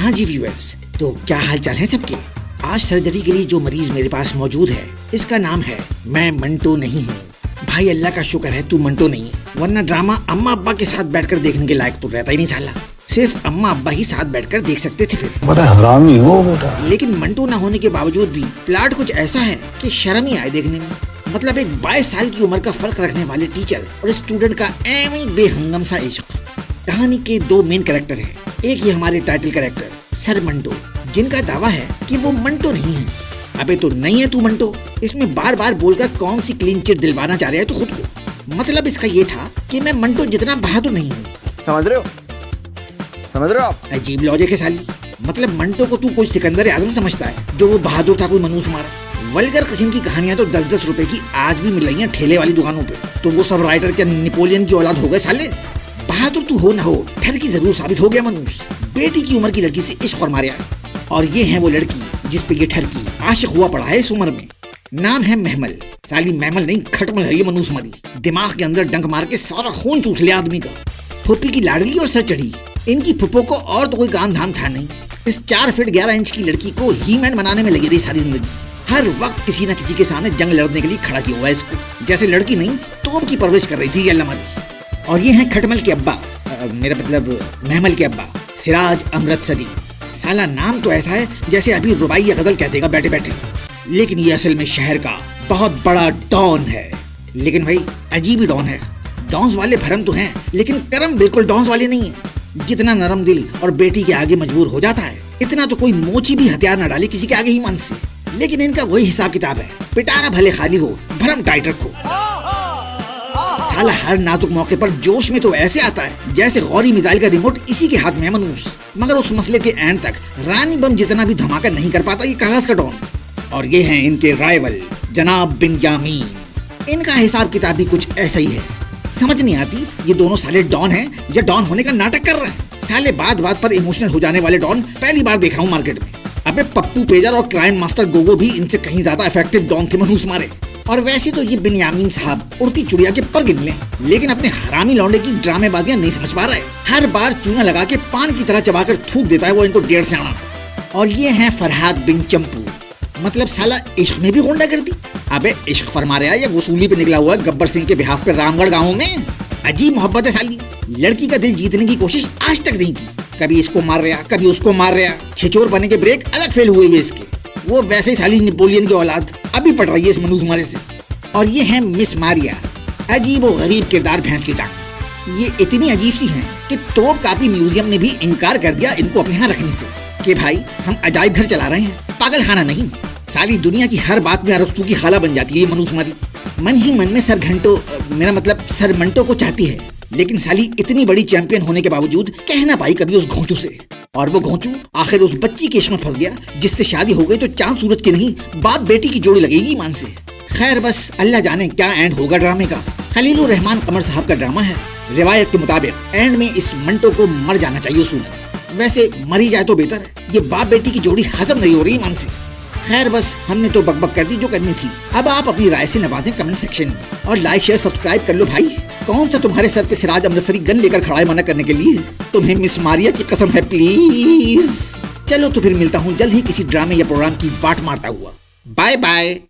हाँ जी व्यूअर्स, तो क्या हाल चाल है सबके। आज सर्जरी के लिए जो मरीज मेरे पास मौजूद है, इसका नाम है मैं मंटो नहीं हूँ। भाई अल्लाह का शुक्र है तू मंटो नहीं है, वरना ड्रामा अम्मा अब्बा के साथ बैठकर देखने के लायक तो रहता ही नहीं साला। सिर्फ अम्मा अब्बा ही साथ बैठकर देख सकते थे फिर। बड़ा हरामी हो बेटा। लेकिन मंटो ना होने के बावजूद भी प्लाट कुछ ऐसा है कि शर्म ही आए देखने में। मतलब एक 22 साल की उम्र का फर्क रखने वाले टीचर और स्टूडेंट का एवं बेहंगम सा इश्क। कहानी के दो मेन कैरेक्टर हैं। एक ये हमारे टाइटल कैरेक्टर सर मंटो, जिनका दावा है कि वो मंटो नहीं है। अबे तो नहीं है तू मंटो, इसमें बार बार बोलकर कौन सी क्लीन चिट दिलवाना चाह रहा है तू खुद को। मतलब इसका ये था कि मैं मंटो जितना बहादुर नहीं हूँ। समझ रहे हो आप? अजीब लॉजिक है साली। मतलब मंटो को तू कोई सिकंदर आजम समझता है जो वो बहादुर था, कोई मनूस मारा। वल्गर किस्म की कहानियां तो 10-10 रुपए की आज भी मिल रही हैं ठेले वाली दुकानों पे। तो वो सब राइटर क्या नेपोलियन की औलाद हो गए साले। बहादुर तू हो ना हो, ठर की जरूर साबित हो गया मनूस। बेटी की उम्र की लड़की से इश्क फरमाया, और ये है वो लड़की जिस पे ये ठरकी आशिक हुआ पड़ा है इस उम्र में। नाम है महमल। साली महमल नहीं, खटमल है ये मनूस मरी। दिमाग के अंदर डंक मार के सारा खून चूस लिया आदमी का। फुप्पी की लाडली और सर चढ़ी। इनकी फुप्पो को और तो कोई काम धाम था नहीं। इस 4 फीट 11 इंच की लड़की को ही मैन बनाने में लगी रही सारी जिंदगी। हर वक्त किसी न किसी के सामने जंग लड़ने के लिए खड़ा किया हुआ है इसको। जैसे लड़की नहीं तोप की परवरिश कर रही थी ये अल्लाह मारी। और ये हैं खटमल के अब्बा, मेरा मतलब महमल के अब्बा, सिराज अमृतसरी। साला नाम तो ऐसा है जैसे अभी रुबाई या गजल कह देगा बैठे बैठे। लेकिन ये असल में शहर का बहुत बड़ा डॉन है। लेकिन भाई अजीब ही डॉन है। डॉन्स वाले भरम तो हैं, लेकिन कर्म बिल्कुल डॉन्स वाले नहीं है। जितना नरम दिल और बेटी के आगे मजबूर हो जाता है, इतना तो कोई मोची भी हथियार न डाले किसी के आगे ही मन से। लेकिन इनका वही हिसाब किताब है, पिटारा भले खाली हो, भरम टाइट रखो। साला हर नाजुक मौके पर जोश में तो ऐसे आता है जैसे गौरी मिसाइल का रिमोट इसी के हाथ में है मनूस। मगर उस मसले के एंड तक रानी बम जितना भी धमाका नहीं कर पाता ये कागज का डॉन। और ये हैं इनके राइवल जनाब बिन्यामीन। इनका हिसाब किताब भी कुछ ऐसा ही है। समझ नहीं आती ये दोनों साले डॉन हैं या डॉन होने का नाटक कर रहे हैं। साले बात बात पर इमोशनल हो जाने वाले डॉन पहली बार देख रहा हूँ मार्केट में। अबे पप्पू पेजर और क्राइम मास्टर गोगो भी इनसे कहीं ज्यादा इफेक्टिव डॉन थे मनूस मारे। और वैसे तो ये बिन्यामीन साहब उड़ती चुड़िया के पर गिन लें, लेकिन अपने हरामी लौंडे की ड्रामेबाजियां नहीं समझ पा रहा है। हर बार चूना लगा के पान की तरह चबाकर थूक देता है वो इनको 1.5 से आना। और ये हैं फरहाद बिन चंपू। मतलब साला इश्क में भी गुंडा कर दी। अबे इश्क फरमा रहा है या वसूली पे निकला हुआ है गब्बर सिंह के बिहाफ पे रामगढ़ गाँव में। अजीब मोहब्बत है साली। लड़की का दिल जीतने की कोशिश आज तक नहीं की। कभी इसको मार रहा, कभी उसको मार रहा। छिचोर बने के ब्रेक अलग फेल हुए इसके। वो वैसे ही साली नेपोलियन की औलाद अभी पड़ रही है इस मनूस मारे से। और ये है मिस मारिया, अजीब और गरीब किरदार भैंस की टांग। ये इतनी अजीब सी हैं कि तोप कापी म्यूजियम ने भी इनकार कर दिया इनको अपने यहाँ रखने से कि भाई हम अजायब घर चला रहे हैं, पागल खाना नहीं। साली दुनिया की हर बात में अरस्तू की खाला बन जाती है ये मनूस मारी। मन ही मन में मेरा मतलब सर मंटो को चाहती है, लेकिन साली इतनी बड़ी चैंपियन होने के बावजूद कह ना पाई कभी उस घोंचू से। और वो घोंचू आखिर उस बच्ची के इश्क में फंस गया जिससे शादी हो गई तो चांद सूरज की नहीं बाप बेटी की जोड़ी लगेगी ईमान से। खैर बस अल्लाह जाने क्या एंड होगा ड्रामे का। खलीलुर रहमान कमर साहब का ड्रामा है। रिवायत के मुताबिक एंड में इस मंटो को मर जाना चाहिए उसूल। वैसे मरी जाए तो बेहतर है, ये बाप बेटी की जोड़ी हजम नहीं हो रही ईमान से। खैर बस हमने तो बकबक कर दी जो करनी थी। अब आप अपनी राय से नवाजें कमेंट सेक्शन में। और लाइक शेयर सब्सक्राइब कर लो भाई। कौन सा तुम्हारे सर पे सिराज अमृतसरी गन लेकर खड़ा है मना करने के लिए? तुम्हें मिस मारिया की कसम है प्लीज। चलो तो फिर मिलता हूँ जल्द ही किसी ड्रामे या प्रोग्राम की वाट मारता हुआ। Bye bye.